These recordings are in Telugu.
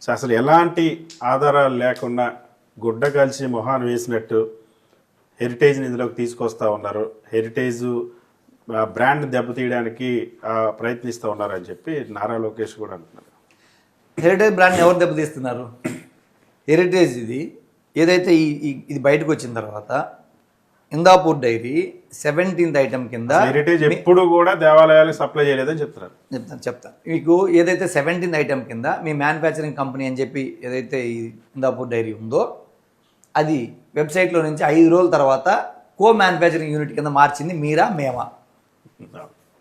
సో అసలు ఎలాంటి ఆధారాలు లేకుండా గుడ్డ కలిసి మొహాన్ని వేసినట్టు హెరిటేజ్ నిధిలోకి తీసుకొస్తా ఉన్నారు, హెరిటేజ్ బ్రాండ్ దెబ్బతీయడానికి ప్రయత్నిస్తూ ఉన్నారని చెప్పి నారా లోకేష్ కూడా అంటున్నారు. హెరిటేజ్ బ్రాండ్ ఎవరు దెబ్బతీస్తున్నారు? హెరిటేజ్ ఇది ఏదైతే ఇది బయటకు వచ్చిన తర్వాత ఇందాపూర్ డైరీ 17th ఐటమ్ కింద హెరిటేజ్ ఎప్పుడు కూడా దేవాలయాలకు సప్లై చేయలేదని చెప్తున్నారు. చెప్తాను మీకు. ఏదైతే 17th ఐటమ్ కింద మీ మ్యానుఫ్యాక్చరింగ్ కంపెనీ అని చెప్పి ఏదైతే ఈ ఇందాపూర్ డైరీ ఉందో అది వెబ్సైట్లో నుంచి 5 రోజుల తర్వాత కో మ్యానుఫ్యాక్చరింగ్ యూనిట్ కింద మార్చింది మీరా మేమా?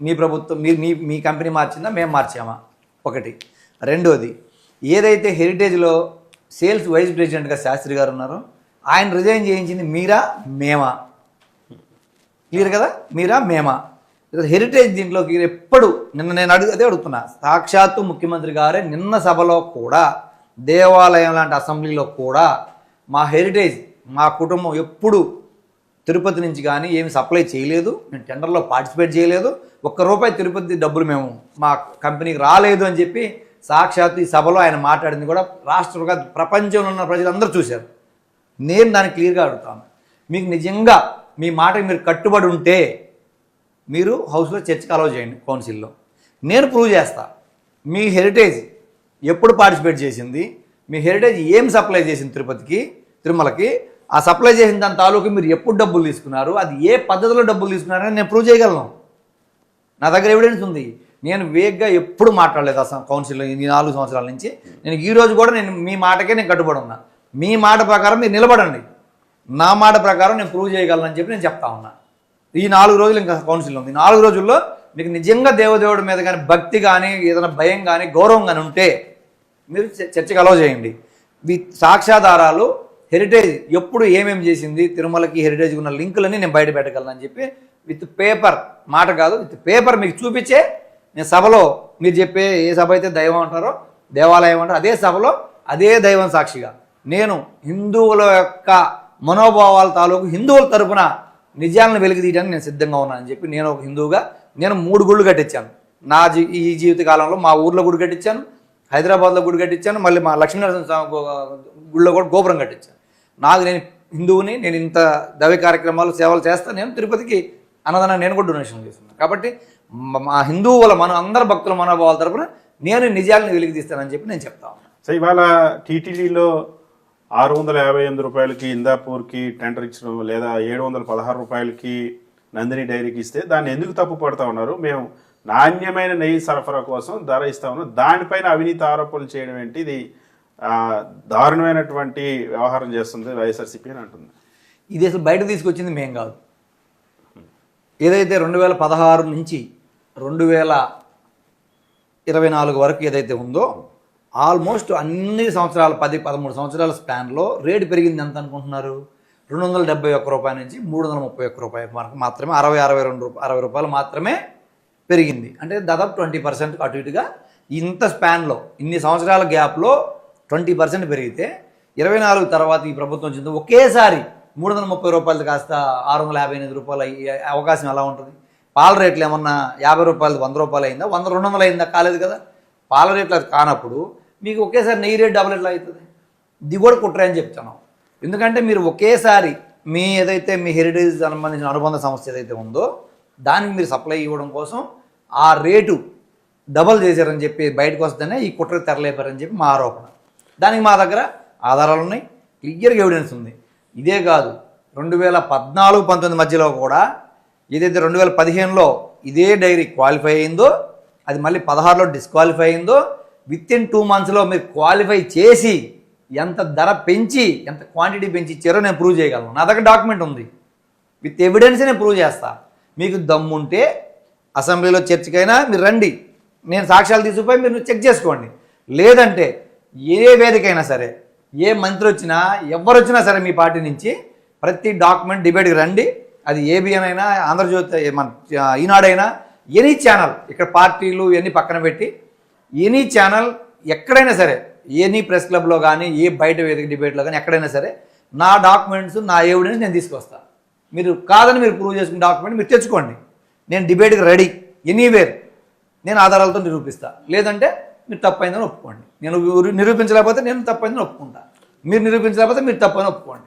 మీ ప్రభుత్వం మీ కంపెనీ మార్చిందా మేము మార్చామా? ఒకటి. రెండోది, ఏదైతే హెరిటేజ్లో సేల్స్ వైస్ ప్రెసిడెంట్గా శాస్త్రి గారు ఉన్నారో ఆయన రిజైన్ చేయించింది మీరా మేమా? క్లియర్ కదా? మీరా మేమా? హెరిటేజ్ దీంట్లోకి ఎప్పుడు నేను అదే అడుగుతున్నా, సాక్షాత్తు ముఖ్యమంత్రి గారే నిన్న సభలో కూడా దేవాలయం లాంటి అసెంబ్లీలో కూడా మా హెరిటేజ్ మా కుటుంబం ఎప్పుడు తిరుపతి నుంచి కానీ ఏమి సప్లై చేయలేదు, మేము టెండర్లో పార్టిసిపేట్ చేయలేదు, ₹1 తిరుపతి డబ్బులు మేము మా కంపెనీకి రాలేదు అని చెప్పి సాక్షాత్తు ఈ సభలో ఆయన మాట్లాడింది కూడా రాష్ట్రంగా ప్రపంచంలో ఉన్న ప్రజలందరూ చూశారు. నేను దాన్ని క్లియర్గా అడుగుతాను, మీకు నిజంగా మీ మాటకి మీరు కట్టుబడి ఉంటే మీరు హౌస్లో చర్చకి అలౌ చేయండి, కౌన్సిల్లో. నేను ప్రూవ్ చేస్తా మీ హెరిటేజ్ ఎప్పుడు పార్టిసిపేట్ చేసింది, మీ హెరిటేజ్ ఏం సప్లై చేసింది తిరుపతికి తిరుమలకి, ఆ సప్లై చేసిన దాని తాలూకు మీరు ఎప్పుడు డబ్బులు తీసుకున్నారు, అది ఏ పద్ధతిలో డబ్బులు తీసుకున్నారని నేను ప్రూవ్ చేయగలను. నా దగ్గర ఎవిడెన్స్ ఉంది. నేను వేగ్గా ఎప్పుడు మాట్లాడలేదు అసలు కౌన్సిల్లో ఈ 4 సంవత్సరాల నుంచి. నేను ఈరోజు కూడా నేను మీ మాటకే నేను కట్టుబడి ఉన్నా. మీ మాట ప్రకారం మీరు నిలబడండి, నా మాట ప్రకారం నేను ప్రూవ్ చేయగలనని చెప్పి నేను చెప్తా ఉన్నా. ఈ 4 రోజులు ఇంకా కౌన్సిల్లో ఉంది. 4 రోజుల్లో మీకు నిజంగా దేవదేవుడి మీద కానీ భక్తి కానీ ఏదైనా భయం కానీ గౌరవం కానీ ఉంటే మీరు చర్చకు అలౌ చేయండి. సాక్ష్యాధారాలు హెరిటేజ్ ఎప్పుడు ఏమేమి చేసింది తిరుమలకి హెరిటేజ్కి ఉన్న లింకులని నేను బయట పెట్టగలనని చెప్పి విత్ పేపర్, మాట కాదు విత్ పేపర్ మీకు చూపించే నేను సభలో మీరు చెప్పే ఏ సభ అయితే దైవం అంటారో దేవాలయం అంటారో అదే సభలో అదే దైవం సాక్షిగా నేను హిందువుల యొక్క మనోభావాల తాలూకు హిందువుల తరపున నిజాలను వెలికితీయడానికి నేను సిద్ధంగా ఉన్నానని చెప్పి నేను ఒక హిందువుగా నేను 3 గుళ్ళు కట్టించాను. ఈ జీవిత కాలంలో మా ఊర్లో గుడి కట్టించాను, హైదరాబాద్లో గుడి కట్టించాను, మళ్ళీ మా లక్ష్మీనరసింహ గుళ్ళో కూడా గోపురం కట్టించాను. నేను హిందువుని, నేను ఇంత దైవ కార్యక్రమాలు సేవలు చేస్తాను. నేను తిరుపతికి అన్నదానం నేను కూడా డొనేషన్ చేస్తున్నాను. కాబట్టి మా హిందువుల అందరి భక్తుల మనోభావాల తరపున నేను నిజాలను వెలికితీస్తానని చెప్పి నేను చెప్తా ఉన్నాను. సో ఇవాళ టీటీడీలో ₹658 ఇందాపూర్కి టెండర్ ఇచ్చడం, లేదా ₹716 నందిని డైరీకి ఇస్తే దాన్ని ఎందుకు తప్పు పడుతూ ఉన్నారు? మేము నాణ్యమైన నెయ్యి సరఫరా కోసం ధర ఇస్తా ఉన్నాం, దానిపైన అవినీతి ఆరోపణలు చేయడం ఏంటి? ఇది దారుణమైనటువంటి వ్యవహారం చేస్తుంది వైఎస్ఆర్సీపీ అని అంటుంది. ఇది అసలు బయట తీసుకొచ్చింది మేం కాదు. ఏదైతే 2016 నుంచి 2024 వరకు ఏదైతే ఉందో ఆల్మోస్ట్ అన్ని సంవత్సరాలు 10-13 సంవత్సరాల స్పాన్లో రేటు పెరిగింది ఎంత అనుకుంటున్నారు? ₹271 నుంచి ₹331 వరకు మాత్రమే, ₹60 మాత్రమే పెరిగింది. అంటే దాదాపు 20% అటు ఇటుగా ఇంత స్పాన్లో ఇన్ని సంవత్సరాల గ్యాప్లో 20% పెరిగితే 24 తర్వాత ఈ ప్రభుత్వం వచ్చింది ఒకేసారి ₹330 కాస్త ₹658 అయ్యే అవకాశం ఎలా ఉంటుంది? పాల రేట్లు ఏమన్నా ₹50 ₹100 అయిందా? 100 200 అయిందా? కాలేదు కదా. పాల రేట్లు అది కానప్పుడు మీకు ఒకేసారి నెయ్యి రేట్ డబుల్ ఎట్లా అవుతుంది? ఇది కూడా కుట్రే అని చెప్తున్నాం. ఎందుకంటే మీరు ఒకేసారి మీ ఏదైతే మీ హెరిటేజ్ సంబంధించిన అనుబంధ సంస్థ ఏదైతే ఉందో దానికి మీరు సప్లై ఇవ్వడం కోసం ఆ రేటు డబల్ చేశారని చెప్పి బయటకు వస్తేనే ఈ కుట్ర తెరలేపారని చెప్పి మా ఆరోపణ. దానికి మా దగ్గర ఆధారాలు ఉన్నాయి, క్లియర్గా ఎవిడెన్స్ ఉంది. ఇదే కాదు 2014-19 మధ్యలో కూడా ఏదైతే 2015లో ఇదే డైరీ క్వాలిఫై అయిందో అది మళ్ళీ 16లో డిస్క్వాలిఫై అయిందో వితిన్ 2 monthsలో మీరు క్వాలిఫై చేసి ఎంత ధర పెంచి ఎంత క్వాంటిటీ పెంచి ఇచ్చారో నేను ప్రూవ్ చేయగలను. నా దగ్గర డాక్యుమెంట్ ఉంది, విత్ ఎవిడెన్స్ నేను ప్రూవ్ చేస్తా. మీకు దమ్ముంటే అసెంబ్లీలో చర్చకైనా మీరు రండి, నేను సాక్ష్యాలు తీసుకుపోయి మీరు చెక్ చేసుకోండి. లేదంటే ఏ వేదికైనా సరే ఏ మంత్రి వచ్చినా ఎవరు వచ్చినా సరే మీ పార్టీ నుంచి ప్రతి డాక్యుమెంట్ డిబేట్కి రండి. అది ఏబిఎన్ అయినా ఆంధ్రజ్యోతి మన ఈనాడైనా ఎనీ ఛానల్, ఇక్కడ పార్టీలు ఇవన్నీ పక్కన పెట్టి ఎనీ ఛానల్ ఎక్కడైనా సరే ఎనీ ప్రెస్ క్లబ్లో కానీ ఏ బయట వేదిక డిబేట్లో కానీ ఎక్కడైనా సరే నా డాక్యుమెంట్స్ నా ఎవిడెన్స్ నేను తీసుకొస్తాను. మీరు కాదని మీరు ప్రూవ్ చేసుకున్న డాక్యుమెంట్ మీరు తెచ్చుకోండి, నేను డిబేట్కి రెడీ ఎనీవేర్, నేను ఆధారాలతో నిరూపిస్తాను. లేదంటే మీరు తప్పైందని ఒప్పుకోండి. నేను నిరూపించలేకపోతే నేను తప్పని ఒప్పుకుంటా, మీరు నిరూపించలేకపోతే మీరు తప్పని ఒప్పుకోండి.